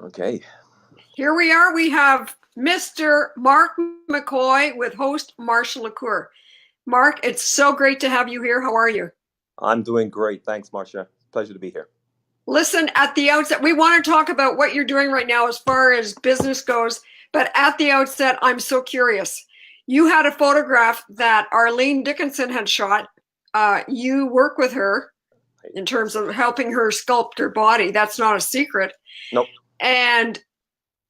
Okay. Here we are. We have Mr. Mark McKoy with host Marsha Lecour. Mark, it's so great to have you here. How are you? I'm doing great. Thanks, Marsha. Pleasure to be here. Listen, at the outset, we want to talk about what you're doing right now as far as business goes. But at the outset, I'm so curious. You had a photograph that Arlene Dickinson had shot. You work with her in terms of helping her sculpt her body. That's not a secret. Nope. And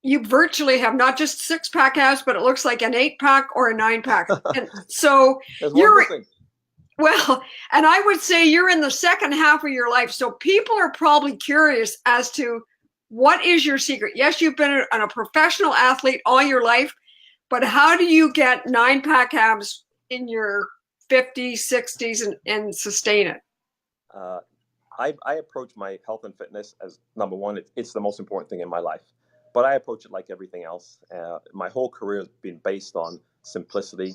you virtually have not just 6-pack abs, but it looks like an 8-pack or a 9-pack. And so There's one you're, good thing. well, and I would say you're in the second half of your life. So people are probably curious as to what is your secret? Yes, you've been a professional athlete all your life, but how do you get 9-pack abs in your 50s, 60s and sustain it? I approach my health and fitness as number one. It's the most important thing in my life, but I approach it like everything else. My whole career has been based on simplicity,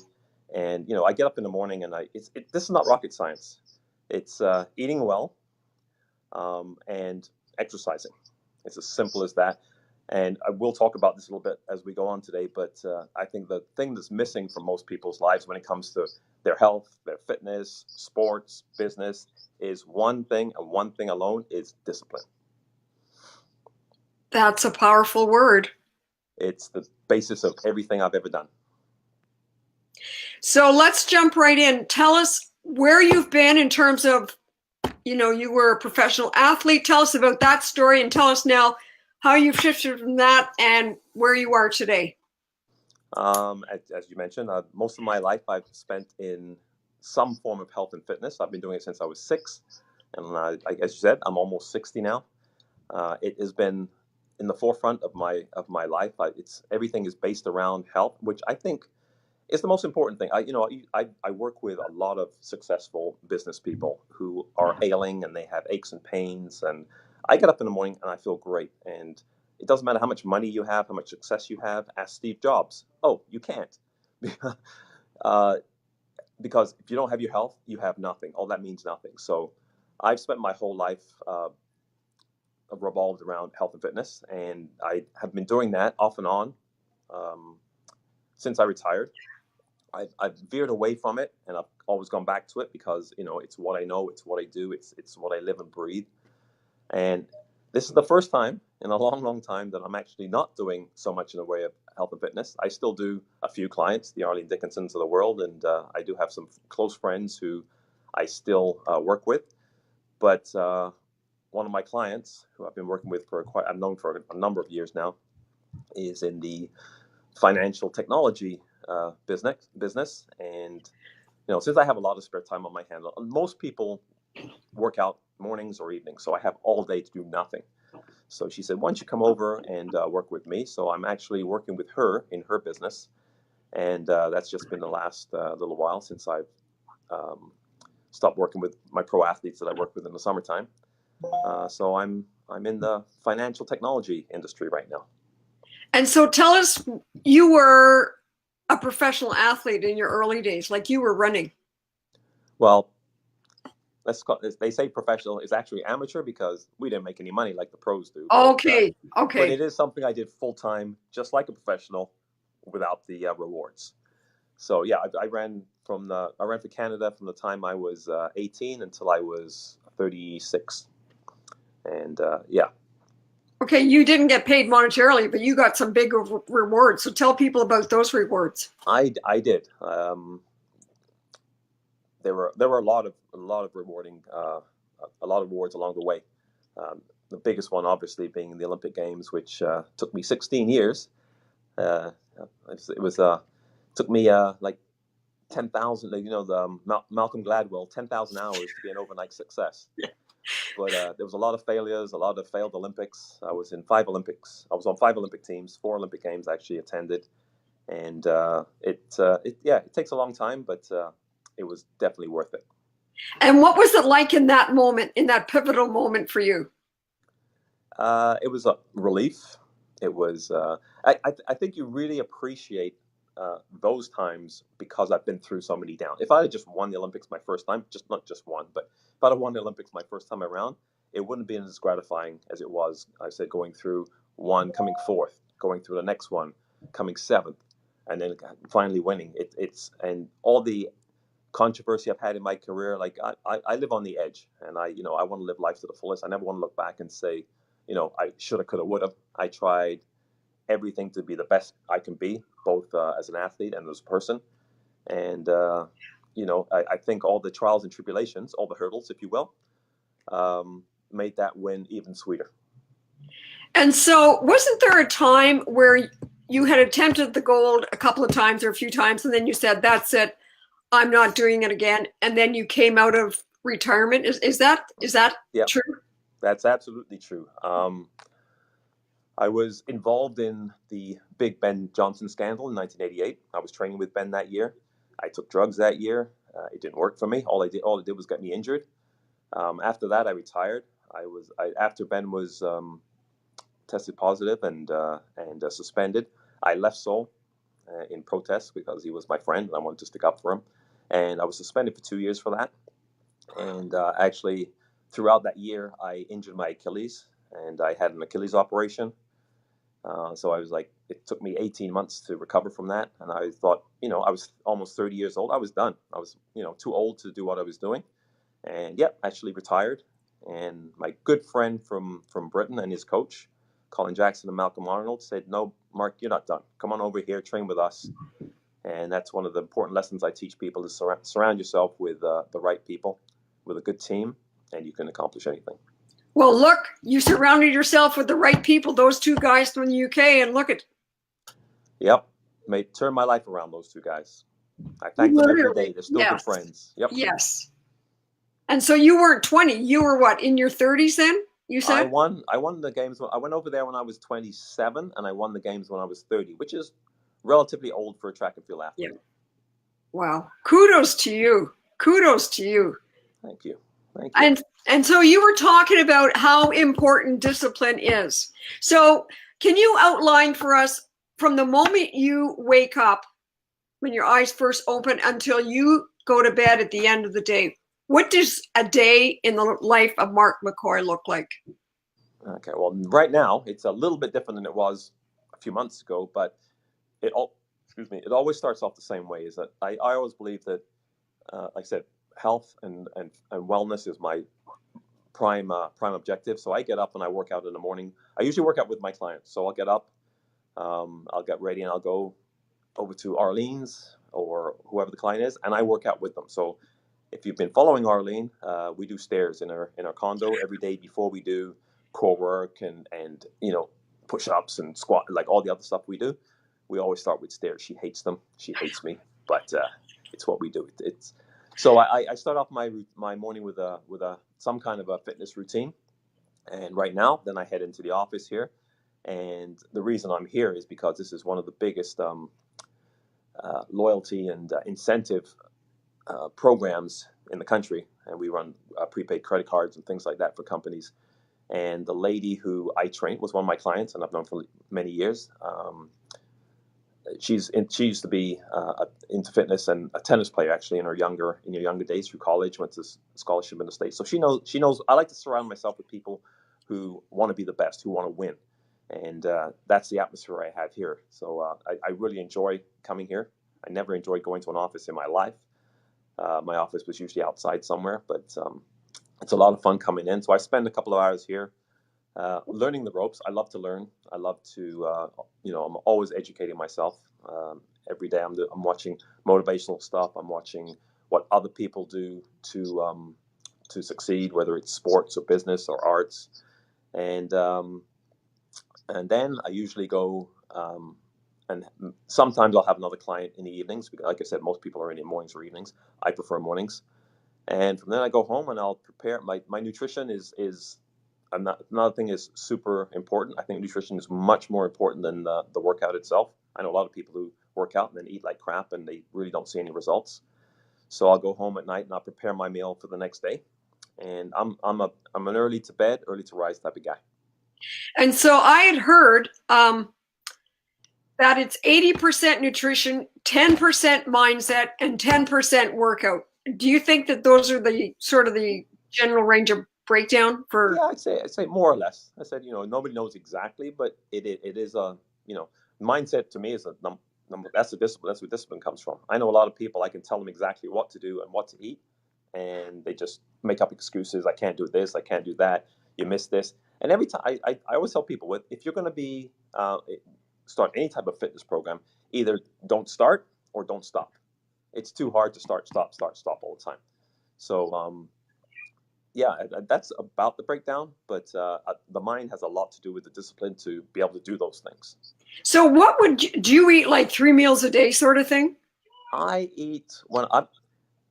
and I get up in the morning and this is not rocket science. It's eating well and exercising. It's as simple as that. And I will talk about this a little bit as we go on today, but I think the thing that's missing from most people's lives when it comes to their health, their fitness, sports, business, is one thing, and one thing alone is discipline. That's a powerful word. It's the basis of everything I've ever done. So let's jump right in. Tell us where you've been in terms of, you were a professional athlete. Tell us about that story and tell us now how you've shifted from that and where you are today. As you mentioned, most of my life I've spent in some form of health and fitness. I've been doing it since I was 6, and as you said, I'm almost 60 now. It has been in the forefront of my life. Everything is based around health, which I think is the most important thing. I work with a lot of successful business people who are ailing and they have aches and pains, and I get up in the morning and I feel great. And it doesn't matter how much money you have, how much success you have. Ask Steve Jobs. Oh, you can't. Because if you don't have your health, you have nothing. All that means nothing. So I've spent my whole life revolved around health and fitness, and I have been doing that off and on since I retired. I've veered away from it, and I've always gone back to it because it's what I know, it's what I do, it's what I live and breathe. And this is the first time in a long, long time that I'm actually not doing so much in the way of health and fitness. I still do a few clients, the Arlene Dickinsons of the world, and I do have some close friends who I still work with. But one of my clients, who I've been working with I've known for a number of years now, is in the financial technology business. And since I have a lot of spare time on my hands, most people work out mornings or evenings, so I have all day to do nothing. So she said, why don't you come over and work with me? So I'm actually working with her in her business, and that's just been the last little while since I've stopped working with my pro athletes that I work with in the summertime. So I'm in the financial technology industry right now. And so tell us, you were a professional athlete in your early days, like you were running. Well, they say professional is actually amateur because we didn't make any money like the pros do. Okay. But it is something I did full time, just like a professional, without the rewards. So yeah, I ran for Canada from the time I was 18 until I was 36, and yeah. Okay, you didn't get paid monetarily, but you got some big rewards. So tell people about those rewards. I did. There were a lot of rewarding, a lot of awards along the way. The biggest one, obviously, being the Olympic Games, which took me 16 years. Took me like 10,000. The Malcolm Gladwell, 10,000 hours to be an overnight success. But there was a lot of failures, a lot of failed Olympics. I was in 5 Olympics. I was on 5 Olympic teams, 4 Olympic Games I actually attended, and it takes a long time, but it was definitely worth it. And what was it like in that moment, in that pivotal moment for you? It was a relief. It was. I think you really appreciate those times because I've been through so many down. If I had just won the Olympics my first time, not just one, but if I'd have won the Olympics my first time around, it wouldn't have been as gratifying as it was. I said going through one coming fourth, going through the next one, coming seventh, and then finally winning. It's and all the controversy I've had in my career, like I live on the edge, and I want to live life to the fullest. I never want to look back and say, I shoulda, coulda, woulda. I tried everything to be the best I can be, both as an athlete and as a person. And I think all the trials and tribulations, all the hurdles, if you will, made that win even sweeter. And so, wasn't there a time where you had attempted the gold a couple of times or a few times, and then you said, "That's it, I'm not doing it again," and then you came out of retirement? Is that Yep, true? that's absolutely true. I was involved in the big Ben Johnson scandal in 1988. I was training with Ben that year. I took drugs that year. It didn't work for me. All it did was get me injured. After that, I retired. After Ben was tested positive and suspended, I left Seoul in protest because he was my friend and I wanted to stick up for him. And I was suspended for 2 years for that. And actually, throughout that year, I injured my Achilles and I had an Achilles operation. So I was like, it took me 18 months to recover from that. And I thought, I was almost 30 years old. I was done. I was, too old to do what I was doing. And actually retired. And my good friend from Britain and his coach, Colin Jackson and Malcolm Arnold, said, "No, Mark, you're not done. Come on over here, train with us." And that's one of the important lessons I teach people, is surround yourself with the right people, with a good team, and you can accomplish anything. Well, look, you surrounded yourself with the right people, those two guys from the UK, and look at. Yep. Turn my life around, those two guys. I thank them every day. They're still good friends. Yep. Yes. And so you weren't 20. You were what, in your 30s then, you said? I won the games. I went over there when I was 27, and I won the games when I was 30, which is relatively old for a track and field athlete. Yeah. Wow. Kudos to you. Kudos to you. Thank you. Thank you. And so you were talking about how important discipline is. So can you outline for us, from the moment you wake up, when your eyes first open, until you go to bed at the end of the day, what does a day in the life of Mark McKoy look like? Okay, well, right now it's a little bit different than it was a few months ago, but it always starts off the same way. Is that I always believe that, like I said, health and wellness is my prime objective. So I get up and I work out in the morning. I usually work out with my clients. So I'll get up, I'll get ready, and I'll go over to Arlene's or whoever the client is, and I work out with them. So if you've been following Arlene, we do stairs in our condo every day before we do core work and push-ups and squat, like all the other stuff we do. We always start with stairs. She hates them. She hates me, but it's what we do. So I start off my morning with some kind of a fitness routine, and right now, then I head into the office here. And the reason I'm here is because this is one of the biggest loyalty and incentive programs in the country, and we run prepaid credit cards and things like that for companies. And the lady who I trained was one of my clients, and I've known for many years. She used to be into fitness and a tennis player, actually, in her younger days, through college, went to scholarship in the States. So she knows. I like to surround myself with people who want to be the best, who want to win, and that's the atmosphere I have here. So I really enjoy coming here. I never enjoyed going to an office in my life. My office was usually outside somewhere, but it's a lot of fun coming in. So I spend a couple of hours here learning the ropes. I love to learn. I love to, I'm always educating myself. Every day I'm watching motivational stuff. I'm watching what other people do to succeed, whether it's sports or business or arts. And then I usually go, and sometimes I'll have another client in the evenings, because like I said, most people are in the mornings or evenings. I prefer mornings. And from then I go home and I'll prepare. My nutrition is another thing is super important. I think nutrition is much more important than the workout itself. I know a lot of people who work out and then eat like crap and they really don't see any results. So I'll go home at night and I'll prepare my meal for the next day. And I'm an early to bed, early to rise type of guy. And so I had heard that it's 80% nutrition, 10% mindset, and 10% workout. Do you think that those are the sort of the general range of breakdown for? Yeah, I'd say more or less. I said, nobody knows exactly, but it is a, mindset to me is a number. That's a discipline. That's where discipline comes from. I know a lot of people. I can tell them exactly what to do and what to eat, and they just make up excuses. I can't do this. I can't do that. You missed this. And every time I always tell people, if you're going to be start any type of fitness program, either don't start or don't stop. It's too hard to start, stop all the time. So yeah, that's about the breakdown. But the mind has a lot to do with the discipline to be able to do those things. So what do you eat like 3 meals a day sort of thing? I eat when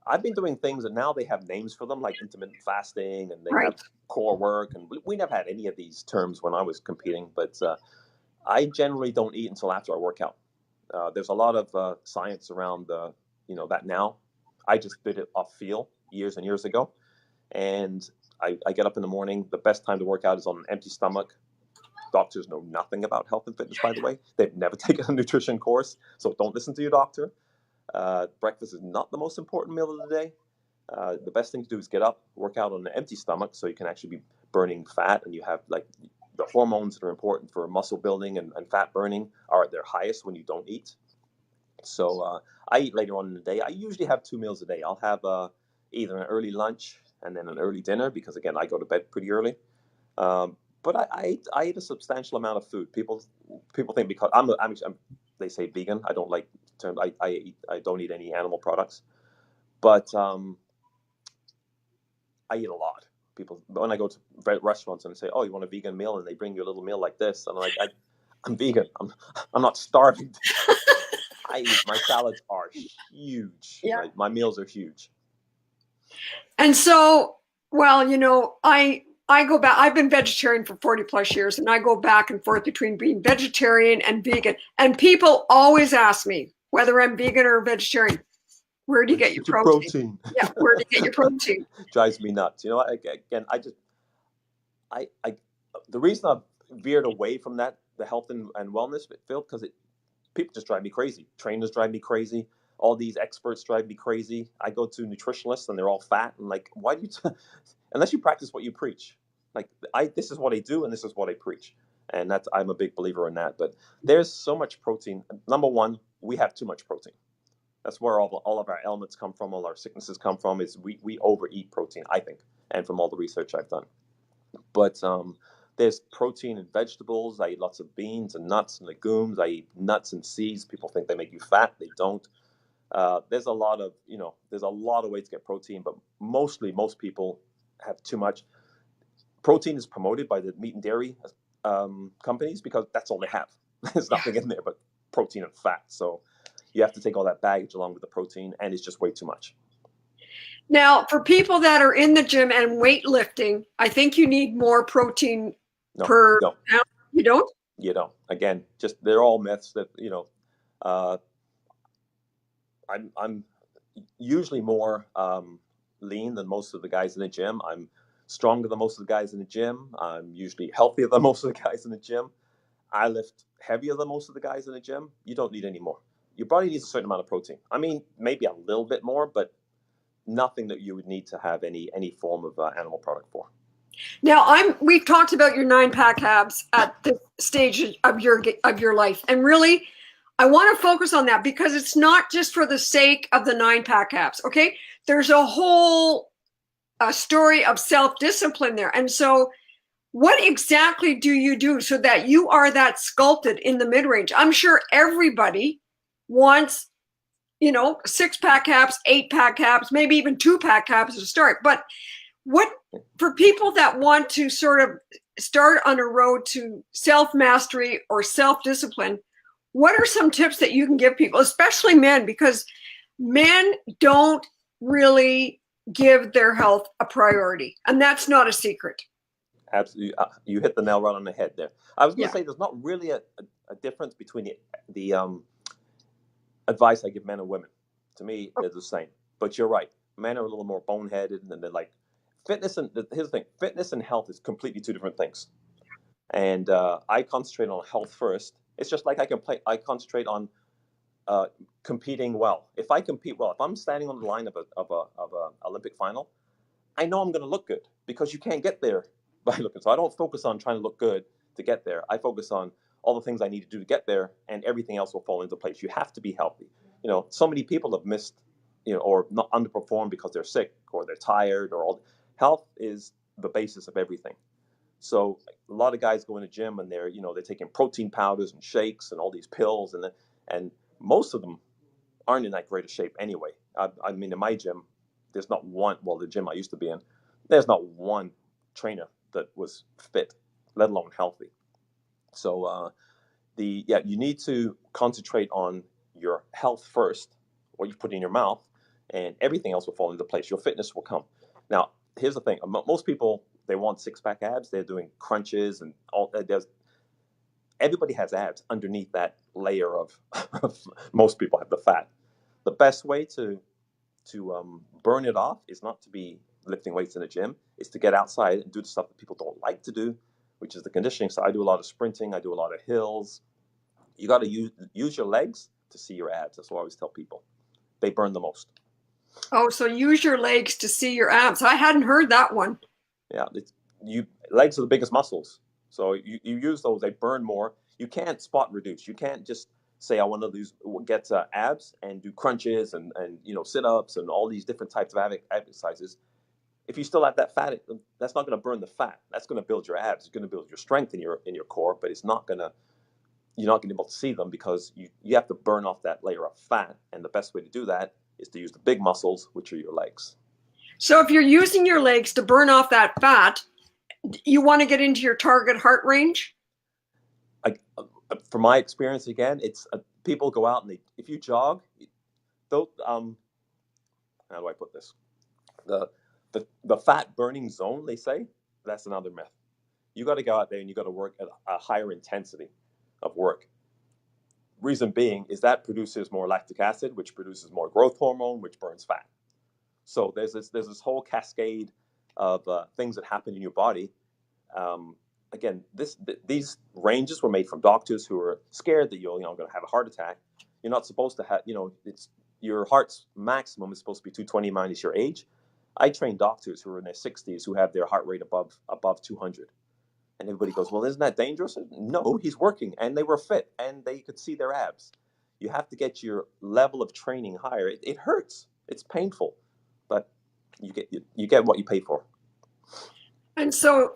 I've been doing things and now they have names for them like intermittent fasting and they have Right. core work and we never had any of these terms when I was competing. But I generally don't eat until after I work out. There's a lot of science around that now. I just did it off feel years and years ago, and I get up in the morning. The best time to work out is on an empty stomach. Doctors know nothing about health and fitness, by the way. They've never taken a nutrition course, so don't listen to your doctor. Breakfast is not the most important meal of the day. The best thing to do is get up, work out on an empty stomach, so you can actually be burning fat, and you have like the hormones that are important for muscle building and fat burning are at their highest when you don't eat. So I eat later on in the day. I usually have 2 meals a day. I'll have either an early lunch and then an early dinner because again I go to bed pretty early. But I eat a substantial amount of food. People think because they say vegan. I don't like the term. I don't eat any animal products, but I eat a lot. People when I go to restaurants and they say, "Oh, you want a vegan meal?" and they bring you a little meal like this, and I'm like, I'm vegan. I'm not starving. My salads are huge. Yeah. My meals are huge. And so, well, I go back. I've been vegetarian for 40 plus years, and I go back and forth between being vegetarian and vegan. And people always ask me whether I'm vegan or vegetarian. Where do you Where'd you get your get your protein? protein? Yeah, where do you get your protein? Drives me nuts. Again, I the reason I've veered away from the health and wellness field because people just drive me crazy. Trainers drive me crazy. All these experts drive me crazy. I go to nutritionalists and they're all fat and like, why do you? Unless you practice what you preach, like this is what I do and this is what I preach, and I'm a big believer in that. But there's so much protein. Number one, we have too much protein. That's where all of our ailments come from, all our sicknesses come from. Is we overeat protein, I think, and from all the research I've done. But there's protein in vegetables. I eat lots of beans and nuts and legumes. I eat nuts and seeds. People think they make you fat. They don't. There's a lot of ways to get protein, but mostly most people have too much. Protein is promoted by the meat and dairy companies because that's all they have. There's nothing in there but protein and fat. So you have to take all that baggage along with the protein, and it's just way too much. Now, for people that are in the gym and weightlifting, I think you need more protein No, per no, pound. You don't? Again, just they're all myths that Uh, I'm usually more lean than most of the guys in the gym. I'm stronger than most of the guys in the gym. I'm usually healthier than most of the guys in the gym. I lift heavier than most of the guys in the gym. You don't need any more. Your body needs a certain amount of protein. I mean, maybe a little bit more, but nothing that you would need to have any form of animal product for. Now, we've talked about your 9-pack abs at this stage of your life, and really, I want to focus on that because it's not just for the sake of the 9-pack abs. Okay, there's a whole story of self-discipline there, and so what exactly do you do so that you are that sculpted in the mid-range? I'm sure everybody wants 6-pack abs, 8-pack abs, maybe even 2-pack abs to start, but what for people that want to sort of start on a road to self-mastery or self-discipline, what are some tips that you can give people, especially men, because men don't really give their health a priority, and that's not a secret. Absolutely, you hit the nail right on the head there. I was going to Yeah. say there's not really a difference between the advice I give men and women. To me, they're the same. But you're right. Men are a little more boneheaded, and they're like fitness. And here's the thing: fitness and health is completely two different things. And I concentrate on health first. It's just like I concentrate on competing well. If I compete well, if I'm standing on the line of a Olympic final, I know I'm going to look good because you can't get there by looking. So I don't focus on trying to look good to get there. I focus on all the things I need to do to get there, and everything else will fall into place. You have to be healthy. So many people have missed, or not underperformed because they're sick or they're tired or all. Health is the basis of everything. So a lot of guys go in the gym and they're taking protein powders and shakes and all these pills, and most of them aren't in that great a shape anyway. I mean, in my gym, there's not one. Well, the gym I used to be in, there's not one trainer that was fit, let alone healthy. So you need to concentrate on your health first, what you put in your mouth, and everything else will fall into place. Your fitness will come. Now, here's the thing: most people, they want six-pack abs. They're doing crunches and all. Everybody has abs underneath that layer of most people have the fat. The best way to burn it off is not to be lifting weights in the gym. Is to get outside and do the stuff that people don't like to do, which is the conditioning. So I do a lot of sprinting. I do a lot of hills. You got to use your legs to see your abs. That's what I always tell people. They burn the most. Oh, so use your legs to see your abs. I hadn't heard that one. Yeah, legs are the biggest muscles. So you use those. They burn more. You can't spot reduce. You can't just say I want to get abs and do crunches and sit ups and all these different types of exercises. If you still have that fat, that's not going to burn the fat. That's going to build your abs. It's going to build your strength in your core, but it's not going to. You're not going to be able to see them because you have to burn off that layer of fat, and the best way to do that is to use the big muscles, which are your legs. So if you're using your legs to burn off that fat, you want to get into your target heart range? From my experience, again, it's people go out and if you jog, how do I put this? The fat burning zone, they say, that's another myth. You got to go out there and you got to work at a higher intensity of work. Reason being is that produces more lactic acid, which produces more growth hormone, which burns fat. So there's this whole cascade of things that happen in your body. Again, these ranges were made from doctors who are scared that you're going to have a heart attack. You're not supposed to have, it's your heart's maximum is supposed to be 220 minus your age. I train doctors who are in their 60s who have their heart rate above 200. And everybody goes, well, isn't that dangerous? No, he's working, and they were fit, and they could see their abs. You have to get your level of training higher. It hurts. It's painful, but you get what you pay for. And so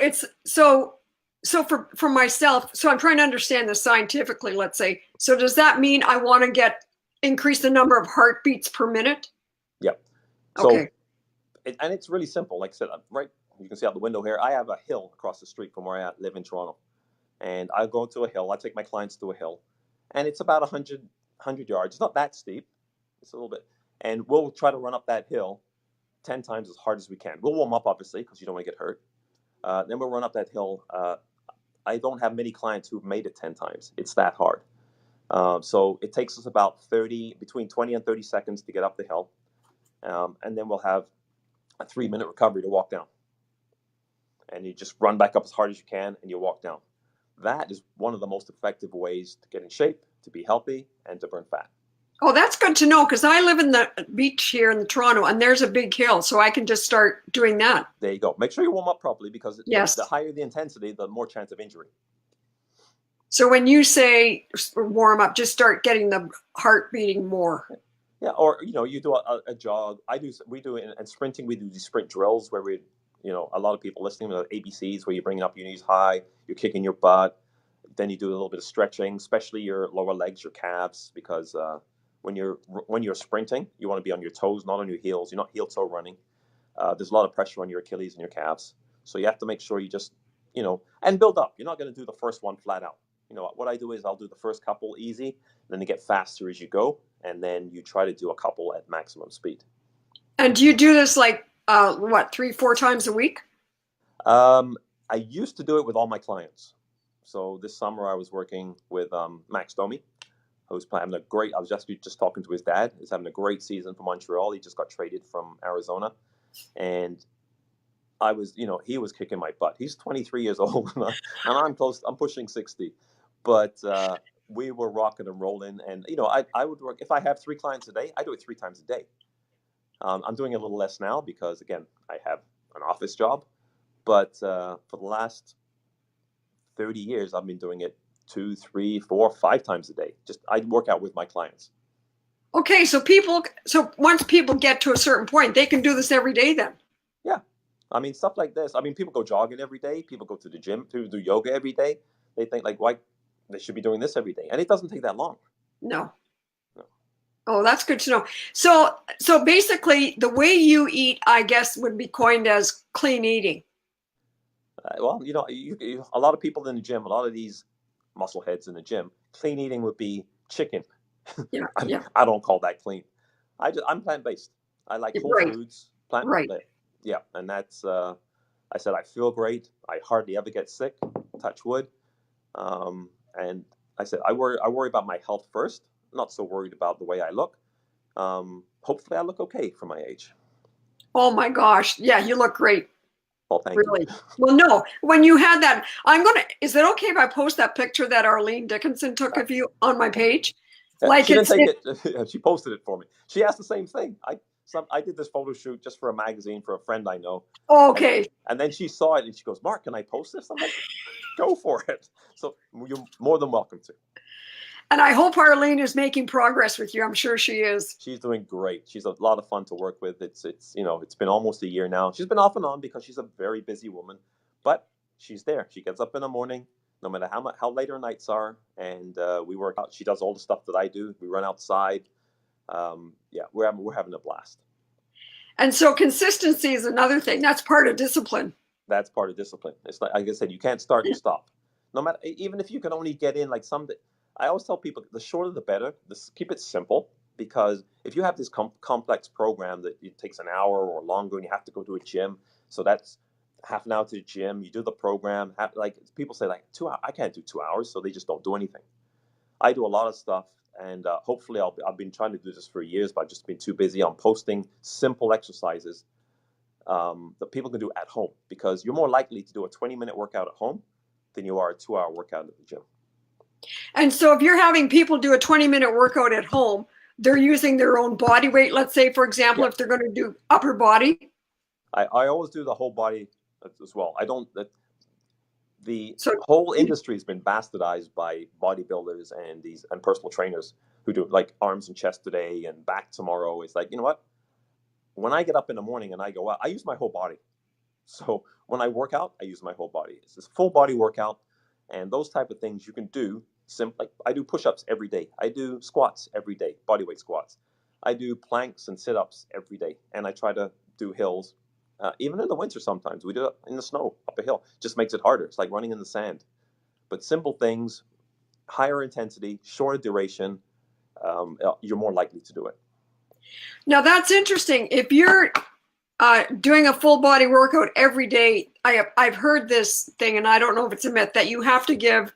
so for myself, so I'm trying to understand this scientifically, let's say. So does that mean I want to increase the number of heartbeats per minute? Yeah. So, okay. And it's really simple. Like I said, right, you can see out the window here, I have a hill across the street from where I live in Toronto. And I go to a hill. I take my clients to a hill. And it's about 100 yards. It's not that steep. It's a little bit. And we'll try to run up that hill 10 times as hard as we can. We'll warm up, obviously, because you don't want to get hurt. Then we'll run up that hill. I don't have many clients who've made it 10 times. It's that hard. So it takes us about between 20 and 30 seconds to get up the hill. And then we'll have a 3-minute recovery to walk down. And you just run back up as hard as you can and you walk down. That is one of the most effective ways to get in shape, to be healthy, and to burn fat. Oh, that's good to know, because I live in the beach here in Toronto, and there's a big hill, so I can just start doing that. There you go. Make sure you warm up properly, because yes. the higher the intensity, the more chance of injury. So when you say warm up, just start getting the heart beating more. Yeah, or you do a jog. We do in sprinting. We do these sprint drills where we, a lot of people listening to ABCs, where you're bringing up your knees high, you're kicking your butt, then you do a little bit of stretching, especially your lower legs, your calves, because when you're sprinting, you want to be on your toes, not on your heels. You're not heel toe running. There's a lot of pressure on your Achilles and your calves, so you have to make sure you just and build up. You're not going to do the first one flat out. What I do is I'll do the first couple easy, then you get faster as you go, and then you try to do a couple at maximum speed. And do you do this like 3-4 times a week? I used to do it with all my clients. So this summer I was working with Max Domi, who's having a great. I was just talking to his dad. He's having a great season for Montreal. He just got traded from Arizona, and I was, he was kicking my butt. He's 23 years old, and I'm close. I'm pushing 60, but we were rocking and rolling. And I would work if I have 3 clients a day. I do it 3 times a day. I'm doing a little less now because again, I have an office job. But for the last 30 years, I've been doing it 2, 3, 4, 5 times a day. Just I work out with my clients. Okay, so once people get to a certain point, they can do this every day then. Yeah. I mean, stuff like this. I mean, people go jogging every day. People go to the gym to do yoga every day. They think like, why they should be doing this every day. And it doesn't take that long. No. No. Oh, that's good to know. So basically the way you eat, I guess, would be coined as clean eating. Well, a lot of people in the gym, a lot of these muscle heads in the gym, clean eating would be chicken. Yeah, I, yeah. I don't call that clean. I'm plant-based. I like whole Right, foods, plant. right. Yeah, and that's. I said I feel great. I hardly ever get sick. Touch wood. And I said I worry about my health first. Not so worried about the way I look. Hopefully, I look okay for my age. Oh my gosh. Yeah, you look great. Well, thank Really? you. Well, no, when you had that, is it okay if I post that picture that Arlene Dickinson took of you on my page? Like she didn't take it. She posted it for me. She asked the same thing. I did this photo shoot just for a magazine for a friend I know. Okay. And then she saw it and she goes, "Mark, can I post this?" I'm like, "Go for it." So you're more than welcome to. And I hope Arlene is making progress with you. I'm sure she is. She's doing great. She's a lot of fun to work with. It's been almost a year now. She's been off and on because she's a very busy woman, but she's there. She gets up in the morning, no matter how late her nights are, and we work out. She does all the stuff that I do. We run outside. Yeah, we're having a blast. And so consistency is another thing. That's part of discipline. That's part of discipline. It's like I said, you can't start and stop. No matter, even if you can only get in like some. I always tell people the shorter the better. Keep it simple, because if you have this complex program that it takes an hour or longer and you have to go to a gym, so that's half an hour to the gym. You do the program. Like people say, like 2 hours. I can't do 2 hours, so they just don't do anything. I do a lot of stuff, and hopefully I've been trying to do this for years, but I've just been too busy on posting simple exercises that people can do at home, because you're more likely to do a 20-minute workout at home than you are a 2-hour workout at the gym. And so if you're having people do a 20-minute workout at home, they're using their own body weight. Let's say, for example, if they're going to do upper body. I always do the whole body as well. I don't. The whole industry has been bastardized by bodybuilders and personal trainers who do like arms and chest today and back tomorrow. It's like, you know what? When I get up in the morning and I go out, I use my whole body. So when I work out, I use my whole body. It's this full body workout, and those type of things you can do. Like I do push-ups every day. I do squats every day, bodyweight squats. I do planks and sit-ups every day, and I try to do hills. Even in the winter, sometimes we do it in the snow up a hill. Just makes it harder. It's like running in the sand. But simple things, higher intensity, shorter duration, you're more likely to do it. Now that's interesting. If you're doing a full body workout every day, I've heard this thing, and I don't know if it's a myth, that you have to give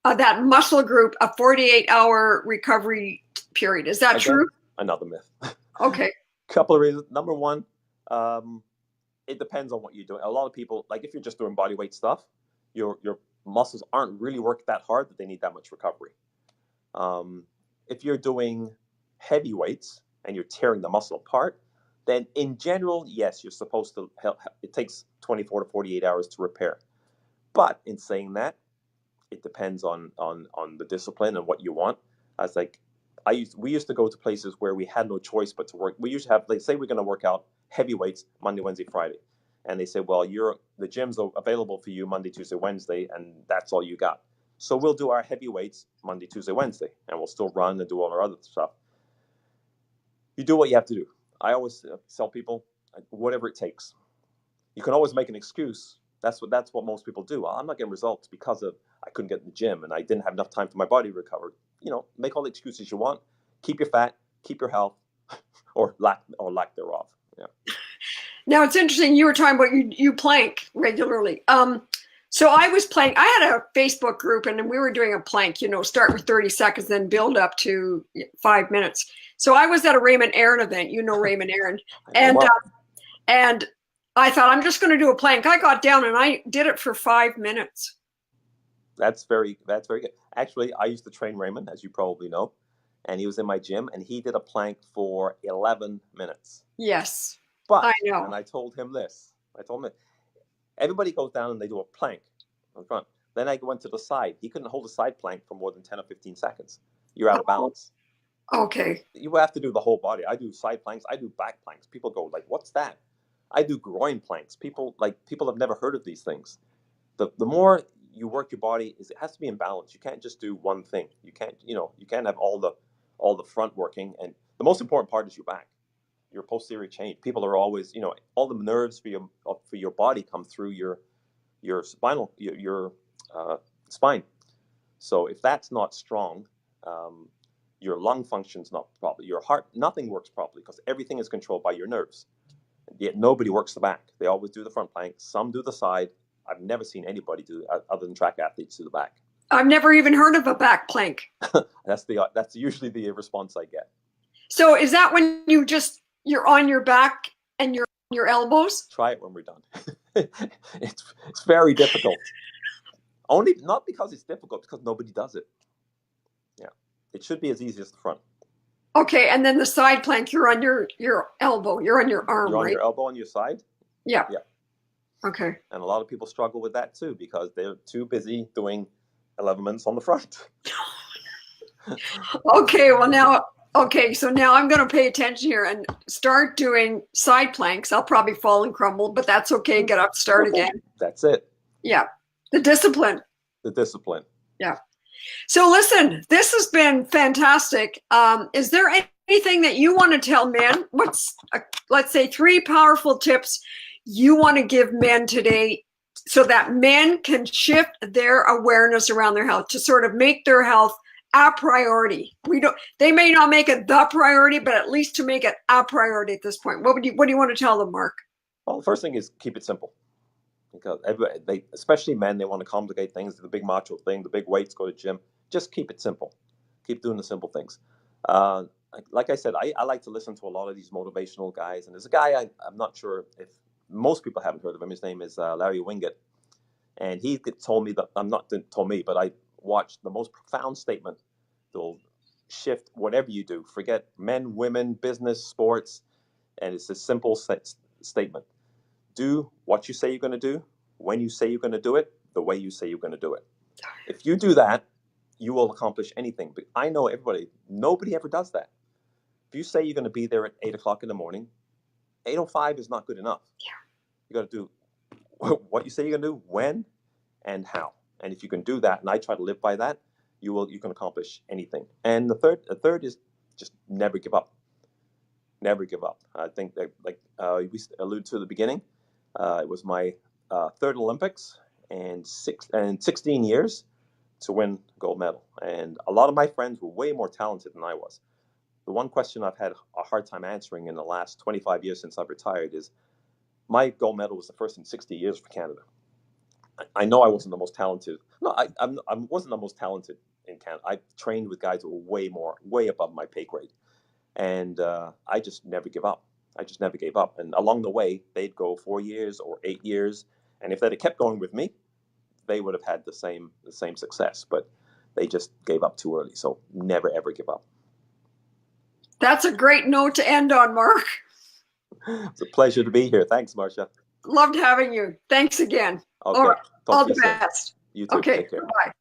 that muscle group a 48-hour recovery period. Is that true? Another myth. Okay. Couple of reasons. Number one, it depends on what you're doing. A lot of people, like if you're just doing body weight stuff, your muscles aren't really worked that hard that they need that much recovery. If you're doing heavy weights and you're tearing the muscle apart, then in general, yes, you're supposed to help. It takes 24 to 48 hours to repair. But in saying that, it depends on the discipline and what you want. I was like, we used to go to places where we had no choice but to work. We usually have, like, say we're going to work out heavy weights Monday, Wednesday, Friday. And they say, well, the gym's available for you Monday, Tuesday, Wednesday, and that's all you got. So we'll do our heavy weights Monday, Tuesday, Wednesday, and we'll still run and do all our other stuff. You do what you have to do. I always tell people, whatever it takes. You can always make an excuse. That's what most people do. Well, I'm not getting results because I couldn't get in the gym and I didn't have enough time for my body to recover. Make all the excuses you want. Keep your fat, keep your health, or lack thereof. Yeah. Now it's interesting. You were talking about you plank regularly. So I was playing. I had a Facebook group, and we were doing a plank. Start with 30 seconds, then build up to 5 minutes. So I was at a Raymond Aaron event. Raymond Aaron, and I thought, I'm just going to do a plank. I got down and I did it for 5 minutes. That's very good. Actually, I used to train Raymond, as you probably know, and he was in my gym, and he did a plank for 11 minutes. Yes, but I know. And I told him this: I told him, everybody goes down and they do a plank in front. Then I went to the side. He couldn't hold a side plank for more than 10 or 15 seconds. You're out of balance. Okay. You have to do the whole body. I do side planks. I do back planks. People go like, what's that? I do groin planks. People have never heard of these things. The more you work your body, it has to be in balance. You can't just do one thing. You can't have all the front working. And the most important part is your back, your posterior chain. People are always, all the nerves for your body come through your spinal your spine. So if that's not strong, your lung function's not properly. Your heart, nothing works properly because everything is controlled by your nerves. Yet nobody works the back. They always do the front plank. Some do the side. I've never seen anybody do, other than track athletes, do the back. I've never even heard of a back plank. That's usually the response I get. So is that when you're on your back and you're on your elbows? Try it when we're done. It's very difficult. Only not because it's difficult, because nobody does it. Yeah, it should be as easy as the front. Okay, and then the side plank, you're on your elbow, you're on your arm, You're on right? your elbow on your side. Yeah. Yeah. Okay. And a lot of people struggle with that too because they're too busy doing 11 minutes on the front. Okay, so now I'm going to pay attention here and start doing side planks. I'll probably fall and crumble, but that's okay. Get up, start again. That's it. Yeah. The discipline. The discipline. Yeah. So listen, this has been fantastic. Is there anything that you want to tell men? Let's say 3 powerful tips you want to give men today so that men can shift their awareness around their health to sort of make their health a priority. They may not make it the priority, but at least to make it a priority at this point. What do you want to tell them, Mark? Well, the first thing is keep it simple. Because especially men, they want to complicate things, the big macho thing, the big weights, go to gym. Just keep it simple. Keep doing the simple things. Like I said, I like to listen to a lot of these motivational guys. And there's a guy, I'm not sure if most people haven't heard of him. His name is Larry Winget. And he told me that, but I watched the most profound statement that will shift whatever you do. Forget men, women, business, sports. And it's a simple statement. Do what you say you're going to do, when you say you're going to do it, the way you say you're going to do it. If you do that, you will accomplish anything. But I know nobody ever does that. If you say you're going to be there at 8 o'clock in the morning, 8:05 is not good enough. Yeah. You got to do what you say you're going to do, when and how. And if you can do that, and I try to live by that, you can accomplish anything. And the third is just never give up. Never give up. I think that, like we alluded to at the beginning, it was my third Olympics and 16 years to win gold medal. And a lot of my friends were way more talented than I was. The one question I've had a hard time answering in the last 25 years since I've retired is, my gold medal was the first in 60 years for Canada. I know I wasn't the most talented. No, I wasn't the most talented in Canada. I trained with guys who were way above my pay grade. And I just never give up. I just never gave up. And along the way, they'd go 4 years or 8 years. And if they'd have kept going with me, they would have had the same success. But they just gave up too early. So never, ever give up. That's a great note to end on, Mark. It's a pleasure to be here. Thanks, Marsha. Loved having you. Thanks again. Okay. All the best. You too. Okay. Take care. Bye.